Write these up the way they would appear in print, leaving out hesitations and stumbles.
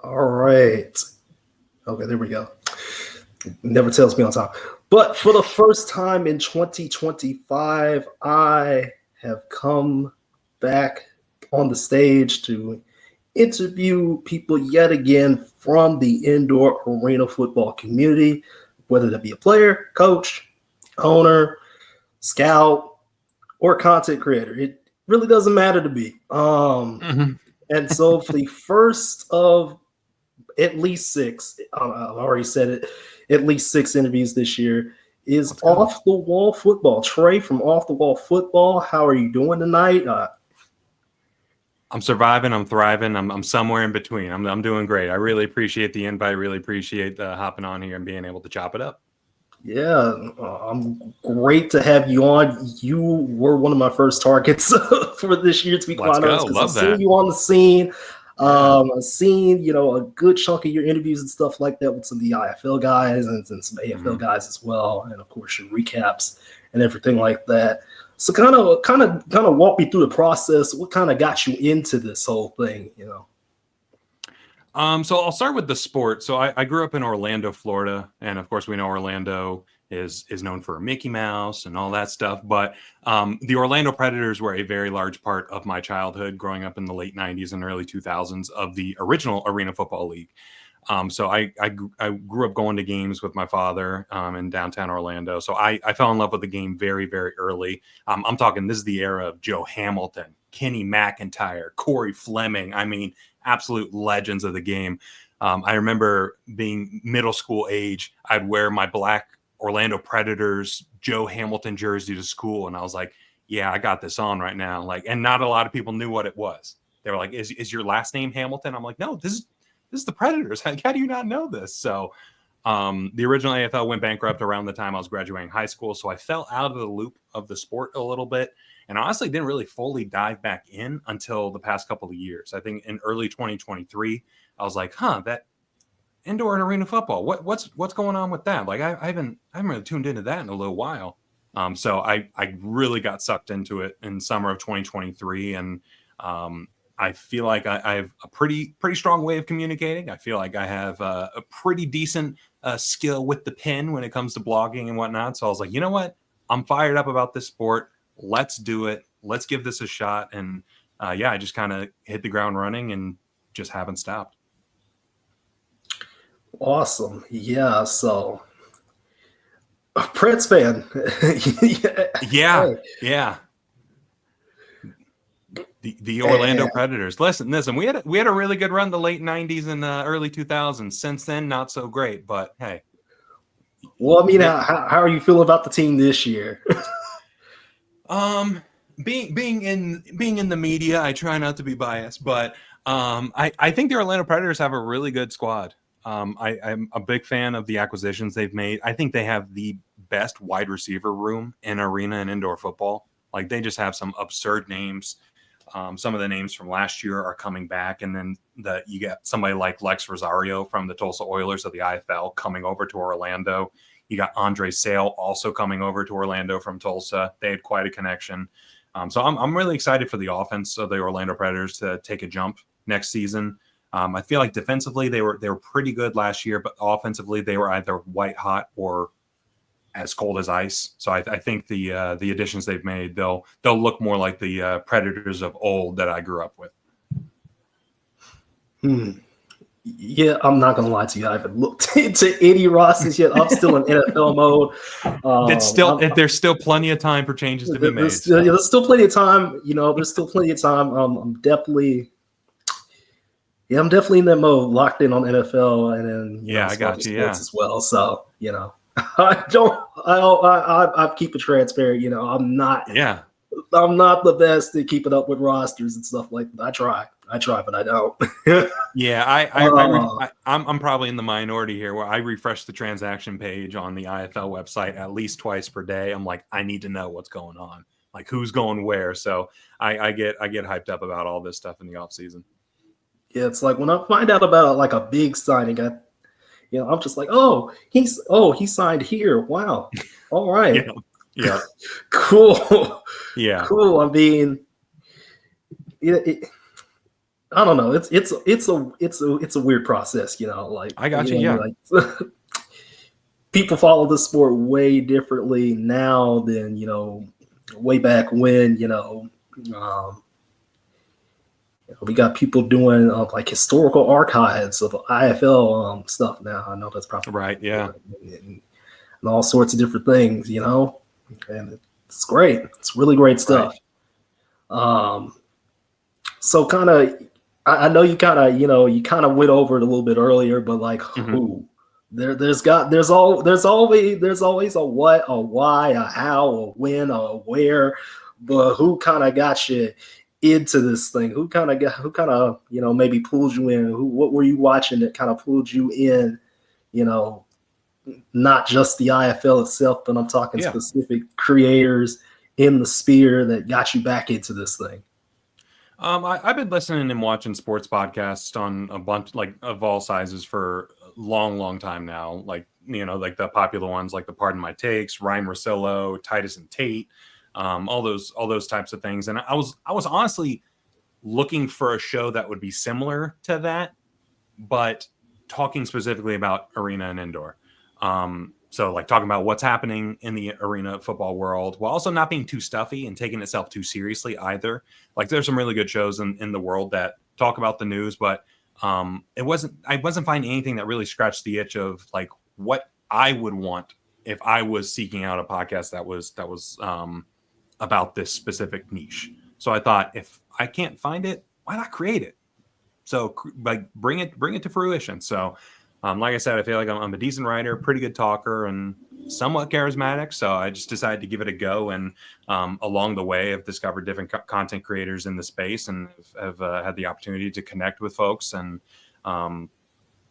All right. Okay, there we go. Never tells me on time. But for the first time in 2025, I have come back on the stage to interview people yet again from the indoor arena football community, whether that be a player, coach, owner, scout, or content creator. It really doesn't matter to me. And so for the first of at least six, I've already said it, at least six interviews this year is Off the Wall Football. Trey from Off the Wall Football, how are you doing tonight? I'm surviving. I'm thriving. I'm somewhere in between. I'm doing great. I really appreciate the invite. Really appreciate hopping on here and being able to chop it up. Yeah, I'm great to have you on. You were one of my first targets for this year, to be quite honest, because I've seen you on the scene. I've seen, a good chunk of your interviews and stuff like that with some of the IFL guys and some AFL guys as well, and of course your recaps and everything like that. So kind of walk me through the process. What kind of got you into this whole thing, So I'll start with the sport. So I grew up in Orlando, Florida, and of course we know Orlando is known for Mickey Mouse and all that stuff. But the Orlando Predators were a very large part of my childhood, growing up in the late '90s and early 2000s of the original Arena Football League. So I grew up going to games with my father in downtown Orlando. So I fell in love with the game very, very early. I'm talking, this is the era of Joe Hamilton, Kenny McIntyre, Corey Fleming. I mean, absolute legends of the game. I remember being middle school age, I'd wear my black Orlando Predators Joe Hamilton jersey to school. And I was like, yeah, I got this on right now. And not a lot of people knew what it was. They were like, is your last name Hamilton? I'm like, no, this is the Predators. How do you not know this? So the original AFL went bankrupt around the time I was graduating high school. So I fell out of the loop of the sport a little bit. And honestly, didn't really fully dive back in until the past couple of years. I think in early 2023, I was like, that indoor and arena football, what's going on with that? Like, I haven't really tuned into that in a little while. So I really got sucked into it in summer of 2023. And I feel like I have a pretty strong way of communicating. I feel like I have a pretty decent skill with the pen when it comes to blogging and whatnot. So I was like, you know what? I'm fired up about this sport. Let's do it. Let's give this a shot. And I just kind of hit the ground running and just haven't stopped. Awesome. Yeah. So a Preds fan. Yeah. The Orlando Predators. Listen. We had a really good run the late '90s and early 2000s. Since then, not so great. But hey. Well, I mean, how are you feeling about the team this year? Being in the media, I try not to be biased, but I think the Orlando Predators have a really good squad. I'm a big fan of the acquisitions they've made. I think they have the best wide receiver room in arena and indoor football. Like, they just have some absurd names. Some of the names from last year are coming back, and then you get somebody like Lex Rosario from the Tulsa Oilers of the IFL coming over to Orlando. You got Andre Sale also coming over to Orlando from Tulsa. They had quite a connection. So I'm really excited for the offense of the Orlando Predators to take a jump next season. I feel like defensively they were pretty good last year, but offensively they were either white hot or as cold as ice. So I think the additions they've made, they'll look more like the Predators of old that I grew up with. Yeah, I'm not gonna lie to you. I haven't looked into any rosters yet. I'm still in NFL mode. There's still plenty of time for changes to be made. There's still plenty of time. There's still plenty of time. I'm definitely in that mode, locked in on NFL, and then I got you. Yeah, as well. So I keep it transparent. I'm not. Yeah. I'm not the best at keeping up with rosters and stuff like that. I try, but I don't. Yeah, I'm probably in the minority here, where I refresh the transaction page on the IFL website at least twice per day. I'm like, I need to know what's going on, like who's going where. So I get hyped up about all this stuff in the off season. Yeah, it's like when I find out about like a big signing, I'm just like, he signed here. Wow. All right. Yeah. Cool. Yeah. Cool. I mean, I don't know. It's a weird process, like I got you. Yeah. like people follow the sport way differently now than way back when. We got people doing like historical archives of IFL stuff now. I know that's probably Right. Yeah. and all sorts of different things, and it's great. It's really great Right. stuff. Um, so kind of, I know you kind of, you kind of went over it a little bit earlier, but like Mhm. who? There's always a what, a why, a how, a when, a where, but who kind of got you into this thing? Who kind of maybe pulled you in? What were you watching that kind of pulled you in? You know, not just the IFL itself, but I'm talking Yeah. specific creators in the sphere that got you back into this thing. I've been listening and watching sports podcasts on a bunch like of all sizes for a long, long time now. Like, like the popular ones like the Pardon My Takes, Ryan Russillo, Titus and Tate, all those types of things. And I was honestly looking for a show that would be similar to that, but talking specifically about arena and indoor. So like talking about what's happening in the arena football world while also not being too stuffy and taking itself too seriously either. Like there's some really good shows in the world that talk about the news, but I wasn't finding anything that really scratched the itch of like what I would want if I was seeking out a podcast that was about this specific niche. So I thought if I can't find it, why not create it? So like bring it to fruition. So like I said, I feel like I'm a decent writer, pretty good talker, and somewhat charismatic. So I just decided to give it a go. And along the way, I've discovered different content creators in the space, and have had the opportunity to connect with folks and um,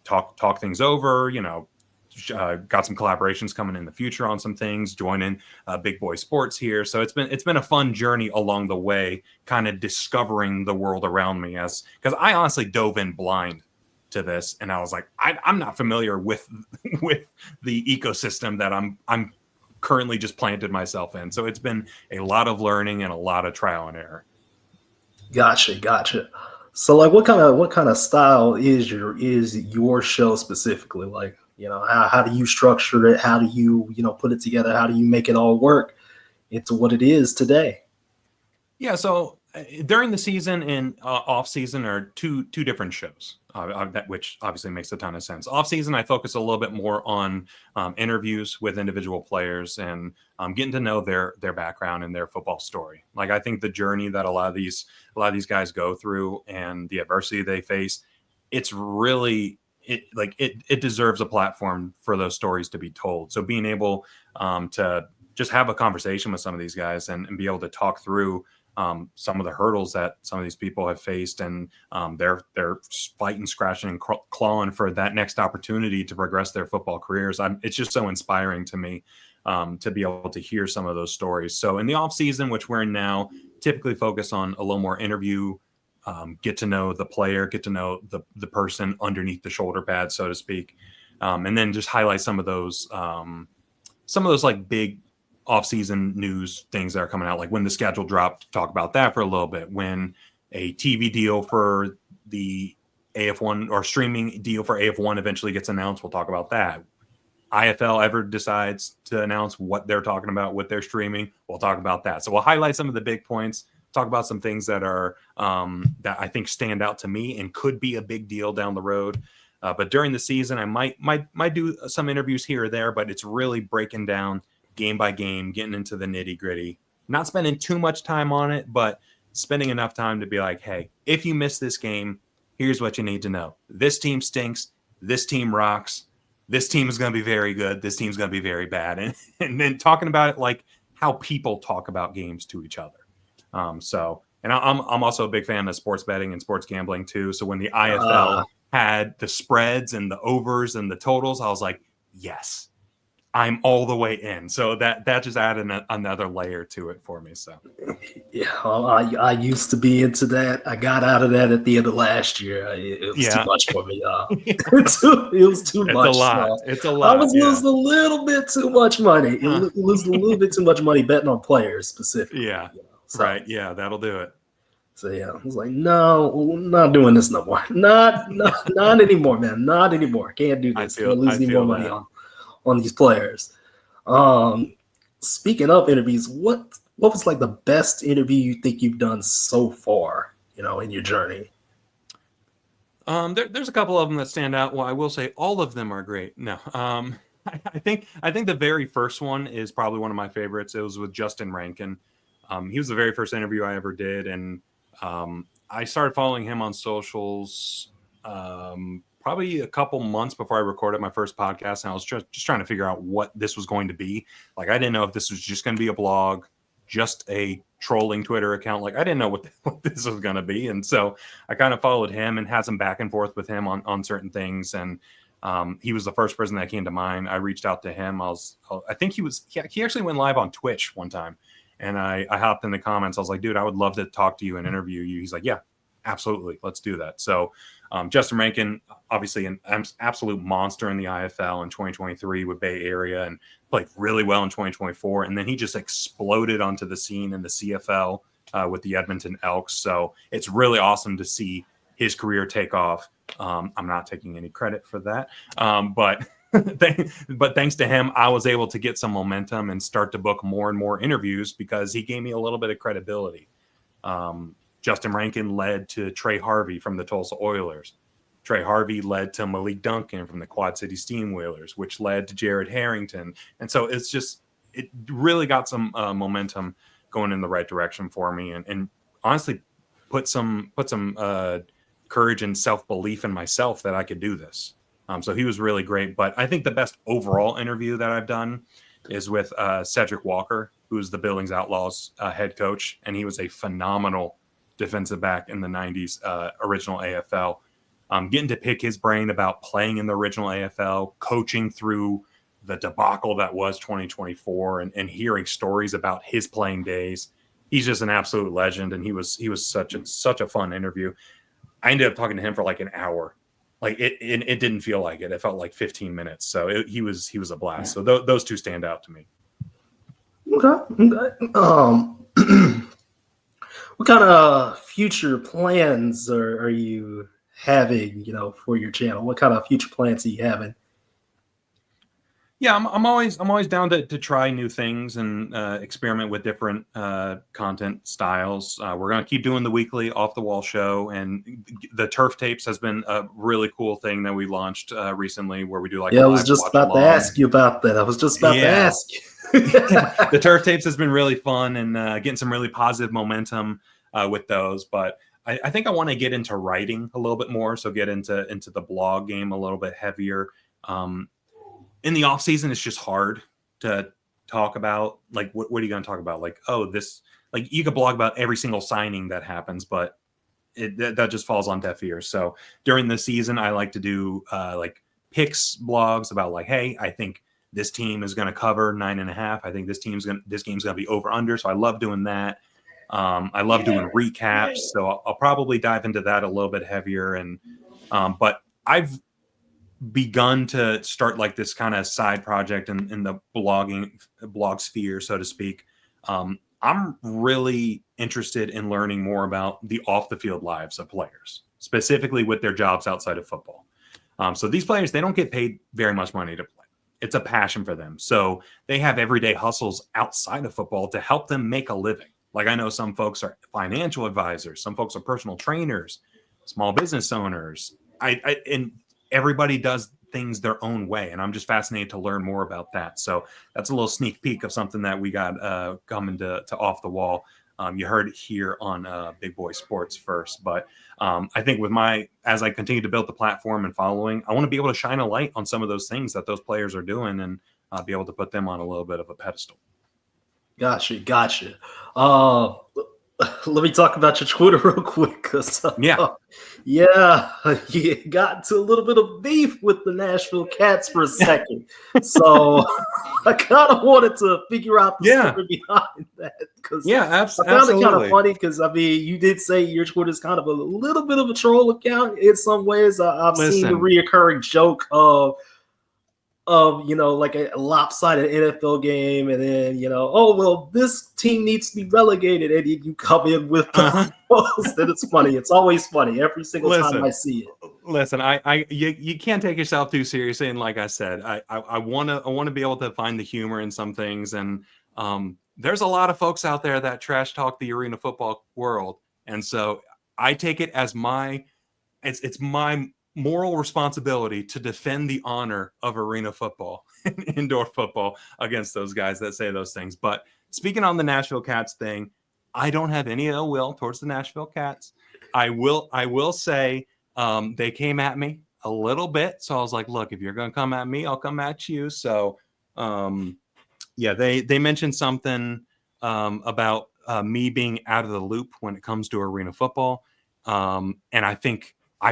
talk things over. Got some collaborations coming in the future on some things. Joining Big Boy Sports here, so it's been a fun journey along the way, kind of discovering the world around me as because I honestly dove in blind to this, and I was like, I'm not familiar with with the ecosystem that I'm currently just planted myself in. So it's been a lot of learning and a lot of trial and error. Gotcha. So like what kind of style is your show specifically? Like, how do you structure it? How do you, put it together? How do you make it all work into what it is today? Yeah, so during the season and off season are two different shows, that which obviously makes a ton of sense. Off season, I focus a little bit more on interviews with individual players and getting to know their background and their football story. Like I think the journey that a lot of these guys go through and the adversity they face, it's really it deserves a platform for those stories to be told. So being able to just have a conversation with some of these guys and be able to talk through some of the hurdles that some of these people have faced, and they're fighting, scratching, and clawing for that next opportunity to progress their football careers. It's just so inspiring to me to be able to hear some of those stories. So in the off season, which we're in now, typically focus on a little more interview, get to know the player, get to know the person underneath the shoulder pad, so to speak, and then just highlight some of those like big off-season news things that are coming out, like when the schedule dropped, talk about that for a little bit. When a TV deal for the AF1 or streaming deal for AF1 eventually gets announced, we'll talk about that. IFL ever decides to announce what they're talking about with their streaming, we'll talk about that. So we'll highlight some of the big points, talk about some things that are that I think stand out to me and could be a big deal down the road. But during the season, I might do some interviews here or there, but it's really breaking down game by game, getting into the nitty gritty, not spending too much time on it, but spending enough time to be like, hey, if you miss this game, here's what you need to know. This team stinks. This team rocks. This team is going to be very good. This team's going to be very bad. And then talking about it like how people talk about games to each other. And I'm also a big fan of sports betting and sports gambling too. So when the IFL had the spreads and the overs and the totals, I was like, yes, I'm all the way in. So that just added another layer to it for me. So Yeah, well, I used to be into that. I got out of that at the end of last year. It was too yeah, much for me. It was too it's much. a lot. So It's a I lot. was Yeah. losing a little bit too much money. Huh. It was a little bit too much money betting on players specifically. Yeah. So Right. Yeah. That'll do it. So yeah, I was like, no, not doing this no more. Not anymore, man. Not anymore. Can't do this. Can't lose any more money on these players. Speaking of interviews, what was like the best interview you think you've done so far, in your journey? There's a couple of them that stand out. Well, I will say all of them are great. No, I think the very first one is probably one of my favorites. It was with Justin Rankin. He was the very first interview I ever did, and I started following him on socials probably a couple months before I recorded my first podcast, and I was just trying to figure out what this was going to be. Like, I didn't know if this was just going to be a blog, just a trolling Twitter account. Like, I didn't know what this was going to be. And so I kind of followed him and had some back and forth with him on certain things. And he was the first person that came to mind. I reached out to him. I think he actually went live on Twitch one time. And I hopped in the comments. I was like, dude, I would love to talk to you and interview you. He's like, yeah, absolutely. Let's do that. So Justin Rankin, obviously an absolute monster in the IFL in 2023 with Bay Area, and played really well in 2024. And then he just exploded onto the scene in the CFL with the Edmonton Elks. So it's really awesome to see his career take off. I'm not taking any credit for that. But thanks to him, I was able to get some momentum and start to book more and more interviews because he gave me a little bit of credibility. Justin Rankin led to Trey Harvey from the Tulsa Oilers. Trey Harvey led to Malik Duncan from the Quad City Steamwheelers, which led to Jared Harrington. And so it really got some momentum going in the right direction for me, and honestly put some courage and self-belief in myself that I could do this. So he was really great. But I think the best overall interview that I've done is with Cedric Walker, who's the Billings Outlaws head coach. And he was a phenomenal defensive back in the 90s original AFL. Getting to pick his brain about playing in the original AFL, coaching through the debacle that was 2024, and hearing stories about his playing days. He's just an absolute legend, and he was such a fun interview. I ended up talking to him for like an hour. Like it didn't feel like it. It felt like 15 minutes. So he was a blast. So those two stand out to me. Okay. What kind of future plans are you having, for your channel? What kind of future plans are you having? Yeah, I'm always down to try new things and experiment with different content styles. We're gonna keep doing the weekly Off the Wall show, and the Turf Tapes has been a really cool thing that we launched recently, where we do like I was just about to ask you about that. To ask you. The Turf Tapes has been really fun and getting some really positive momentum with those. But I think I want to get into writing a little bit more, so get into the blog game a little bit heavier. In the off season, it's just hard to talk about, like, what are you going to talk about? Like, this, like, you could blog about every single signing that happens, but that just falls on deaf ears. So during the season, I like to do like picks blogs about like, hey, I think this team is going to cover 9.5. I think this game's going to be over under. So I love doing that. I love doing recaps. So I'll probably dive into that a little bit heavier. And but I've begun to start like this kind of side project in the blog sphere, so to speak. I'm really interested in learning more about the off the field lives of players, specifically with their jobs outside of football. So these players, they don't get paid very much money to play. It's a passion for them. So they have everyday hustles outside of football to help them make a living. Like, I know some folks are financial advisors, some folks are personal trainers, small business owners. And everybody does things their own way, and I'm just fascinated to learn more about that. So that's a little sneak peek of something that we got coming to Off the Wall. You heard it here on Big Boy Sports first, but I think as I continue to build the platform and following, I want to be able to shine a light on some of those things that those players are doing, and be able to put them on a little bit of a pedestal. Gotcha. Let me talk about your Twitter real quick, because you got into a little bit of beef with the Nashville Cats for a second. So I kind of wanted to figure out the story behind that, because I found it kind of funny, because you did say your Twitter is kind of a little bit of a troll account in some ways. I've seen the reoccurring joke of of, like a lopsided NFL game, and then, oh, well, this team needs to be relegated, and you come in with Uh-huh. and it's funny. It's always funny every single time I Listen, see it. listen, you can't take yourself too seriously, and like I said, I want to be able to find the humor in some things, and there's a lot of folks out there that trash talk the arena football world, and so I take it as it's my moral responsibility to defend the honor of arena football and indoor football against those guys that say those things. But speaking on the Nashville Cats thing, I don't have any ill will towards the Nashville Cats. I will say they came at me a little bit. So I was like, look, if you're going to come at me, I'll come at you. So yeah, they mentioned something about me being out of the loop when it comes to arena football. And I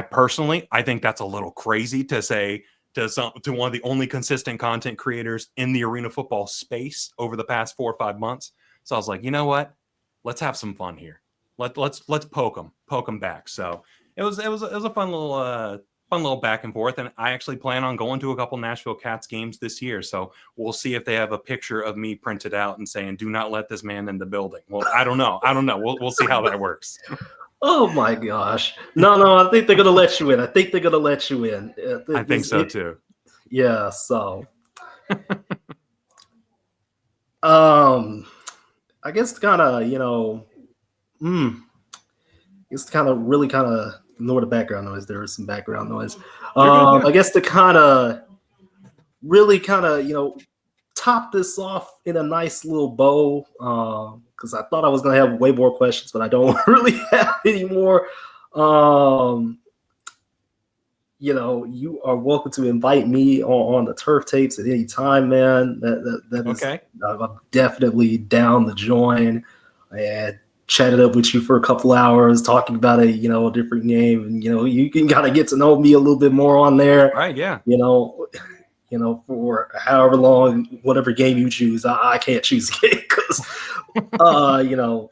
personally think that's a little crazy to say to one of the only consistent content creators in the arena football space over the past 4 or 5 months. So I was like, you know what? Let's have some fun here. Let's poke them back. So it was a fun little back and forth. And I actually plan on going to a couple Nashville Cats games this year. So we'll see if they have a picture of me printed out and saying, "Do not let this man in the building." Well, I don't know. We'll see how that works. Oh my gosh. No, I think they're going to let you in. I think so too. Yeah, so. I guess kind of, it's kind of really kind of ignore the background noise. There is some background noise. I guess to kind of really kind of, top this off in a nice little bow, because I thought I was going to have way more questions, but I don't really have any more. You are welcome to invite me on the Turf Tapes at any time, man. That is okay. I'm definitely down to join and chat it up with you for a couple hours, talking about a different game, and you can kind of get to know me a little bit more on there. Right? Yeah. For however long, whatever game you choose, I can't choose a game because, a good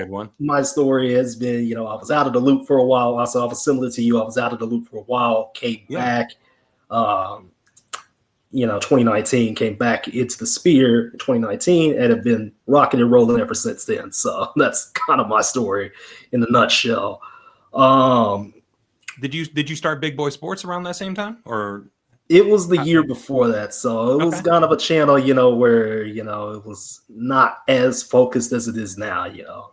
one. My story has been, I was out of the loop for a while. Also, I was similar to you. I was out of the loop for a while, came back, 2019, came back into the sphere in 2019 and have been rocking and rolling ever since then. So that's kind of my story in a nutshell. Did you start Big Boy Sports around that same time, or? It was the year before that, so it was kind of a channel, where it was not as focused as it is now.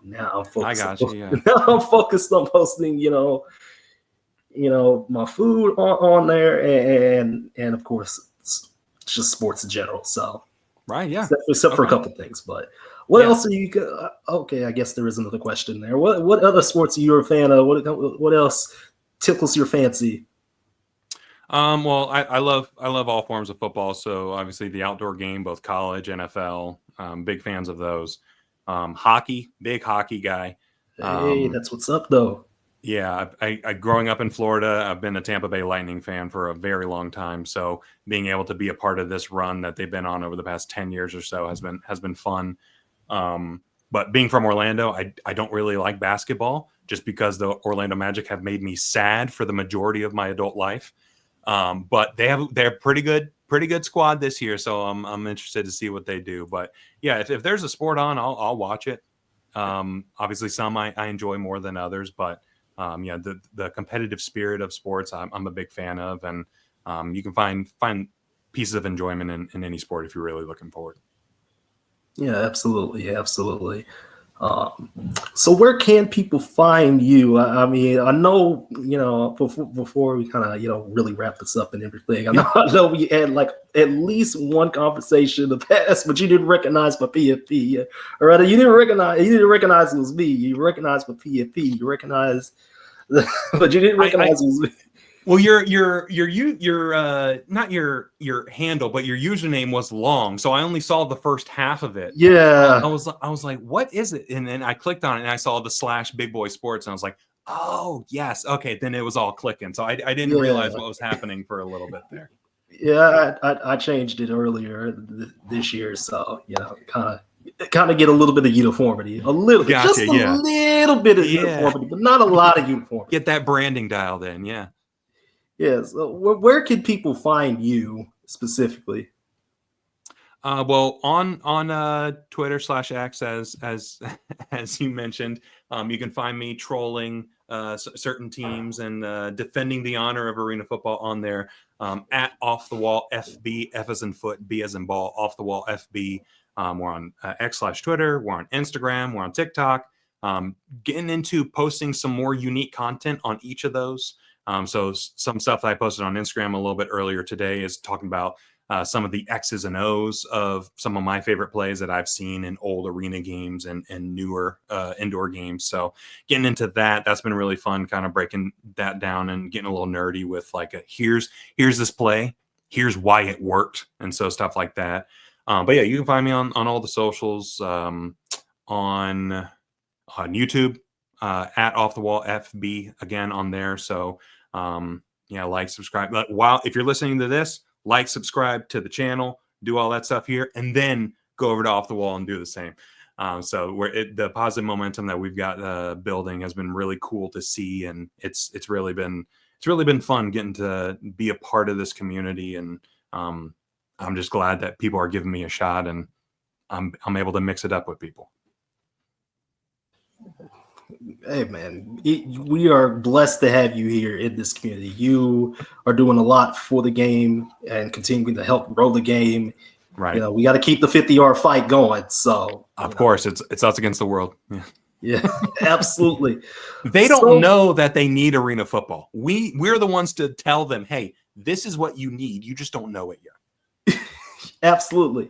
Now I'm focused. I got you. Yeah. Now I'm focused on posting, my food on there, and of course, it's just sports in general. So right, yeah. Except for a couple things, but what else are you? Okay, I guess there is another question there. What other sports are you a fan of? What else tickles your fancy? Well, I love all forms of football. So obviously the outdoor game, both college, NFL, big fans of those. Hockey, big hockey guy. Hey, that's what's up, though. Yeah, I growing up in Florida, I've been a Tampa Bay Lightning fan for a very long time. So being able to be a part of this run that they've been on over the past 10 years or so has been fun. But being from Orlando, I don't really like basketball just because the Orlando Magic have made me sad for the majority of my adult life. But they're pretty good squad this year, so I'm interested to see what they do. But yeah, if there's a sport on, I'll watch it. Obviously, some I enjoy more than others, but the competitive spirit of sports I'm a big fan of, and you can find pieces of enjoyment in any sport if you're really looking forward. Yeah, absolutely. So where can people find you? I mean, I know, before we kind of, really wrap this up and everything, I know we had like at least one conversation in the past, but you didn't recognize my PFP. Or rather, you didn't recognize it was me. You recognized my PFP. You recognized, but you didn't recognize it was me. Well, your not your handle, but your username was long, so I only saw the first half of it. Yeah, I was like, what is it? And then I clicked on it and I saw the / Big Boy Sports, and I was like, oh yes, okay. Then it was all clicking. So I didn't realize what was happening for a little bit there. Yeah, I changed it earlier this year, so kind of get a little bit of uniformity, a little bit of uniformity, but not a lot of uniformity. Get that branding dialed in, yeah. Yes. Where can people find you specifically? Well, on Twitter /X as as you mentioned, you can find me trolling certain teams and defending the honor of arena football on there at Off the Wall FB, F as in foot, B as in ball, Off the Wall FB. We're on X/Twitter, we're on Instagram, we're on TikTok. Getting into posting some more unique content on each of those. So some stuff that I posted on Instagram a little bit earlier today is talking about some of the X's and O's of some of my favorite plays that I've seen in old arena games and newer indoor games. So getting into that's been really fun, kind of breaking that down and getting a little nerdy with like here's this play, here's why it worked, and so stuff like that. But yeah, you can find me on all the socials, on YouTube, at Off the Wall FB again on there. So yeah, like, subscribe. But if you're listening to this, like, subscribe to the channel, do all that stuff here, and then go over to Off the Wall and do the same. So the positive momentum that we've got building has been really cool to see, and it's really been fun getting to be a part of this community, and I'm just glad that people are giving me a shot, and I'm able to mix it up with people. Hey man, we are blessed to have you here in this community. You are doing a lot for the game and continuing to help grow the game. Right. You know, we got to keep the 50-yard fight going. So of course, it's us against the world. Yeah, absolutely. They don't know that they need arena football. We're the ones to tell them, hey, this is what you need. You just don't know it yet. Absolutely.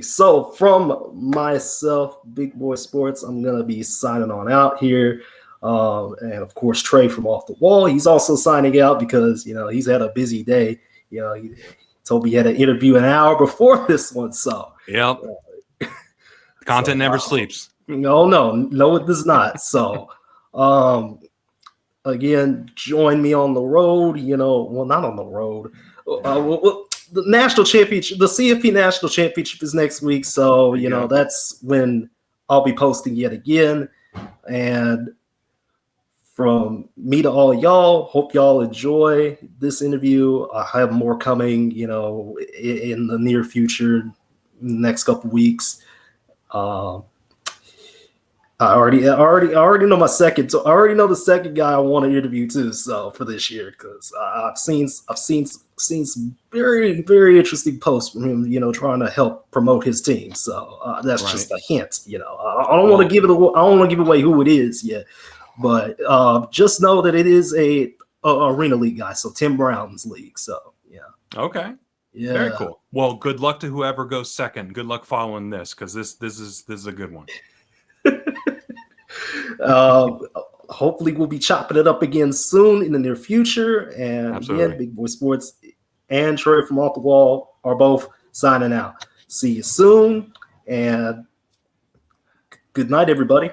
So from myself, Big Boy Sports, I'm going to be signing on out here. And of course, Trey from Off the Wall, he's also signing out because, he's had a busy day. He told me he had an interview an hour before this one. So, yep. Content never sleeps. No, it does not. So, again, join me on the road, not on the road. The national championship, the CFP national championship is next week. So, that's when I'll be posting yet again. And from me to all y'all, hope y'all enjoy this interview. I have more coming, in the near future, next couple weeks. I already know my second. So I already know the second guy I want to interview too. So for this year, because I've seen some very, very interesting posts from him. Trying to help promote his team. So that's right. Just a hint. I don't want to give it. I don't want to give away who it is yet, but just know that it is a arena league guy. So Tim Brown's league. So yeah. Okay. Yeah. Very cool. Well, good luck to whoever goes second. Good luck following this, because this is a good one. Hopefully we'll be chopping it up again soon in the near future. And absolutely. Again, Big Boy Sports and Troy from Off the Wall are both signing out. See you soon, and good night, everybody.